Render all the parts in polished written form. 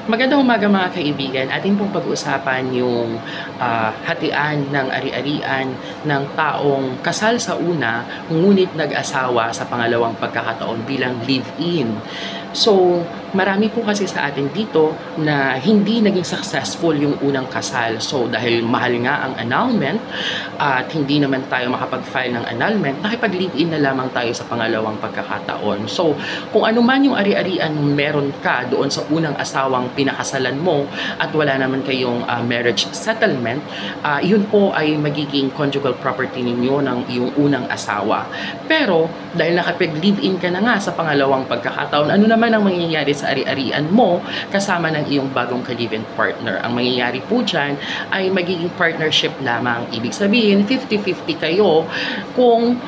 Magandang umaga mga kaibigan. Atin pong pag-usapan yung hatian ng ari-arian ng taong kasal sa una, ngunit nag-asawa sa pangalawang pagkakataon bilang live-in. So, marami po kasi sa atin dito na hindi naging successful yung unang kasal. So, dahil mahal nga ang annulment at hindi naman tayo makapag-file ng annulment, nakipag-live-in na lamang tayo sa pangalawang pagkakataon. So, kung ano man yung ari-arian meron ka doon sa unang asawang pinakasalan mo at wala naman kayong marriage settlement, yun po ay magiging conjugal property ninyo ng iyong unang asawa. Pero dahil nakapag-live-in ka na nga sa pangalawang pagkakataon, ano naman ang mangyayari sa ari-arian mo kasama ng iyong bagong ka-live-in partner? Ang mangyayari po dyan ay magiging partnership lamang. Ibig sabihin, 50-50 kayo kung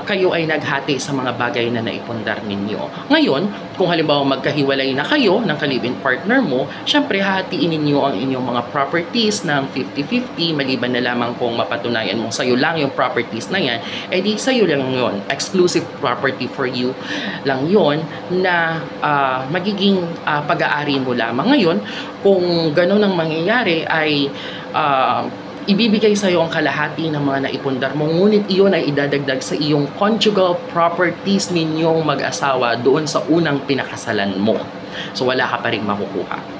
kayo ay naghati sa mga bagay na naipundar ninyo. Ngayon, kung halimbawa magkahiwalay na kayo ng ka-live-in partner mo, syempre hahatiin ninyo ang inyong mga properties ng 50-50 maliban na lamang kung mapatunayan mo sa'yo lang yung properties na yan, edi sa'yo lang yun. Exclusive property for you lang yun na magiging pag-aari mo lamang. Ngayon, kung ganun ang mangyayari ay ibibigay sa iyo ang kalahati ng mga naipundar mo, ngunit iyon ay idadagdag sa iyong conjugal properties ninyong mag-asawa doon sa unang pinakasalan mo. So wala ka pa rin makukuha.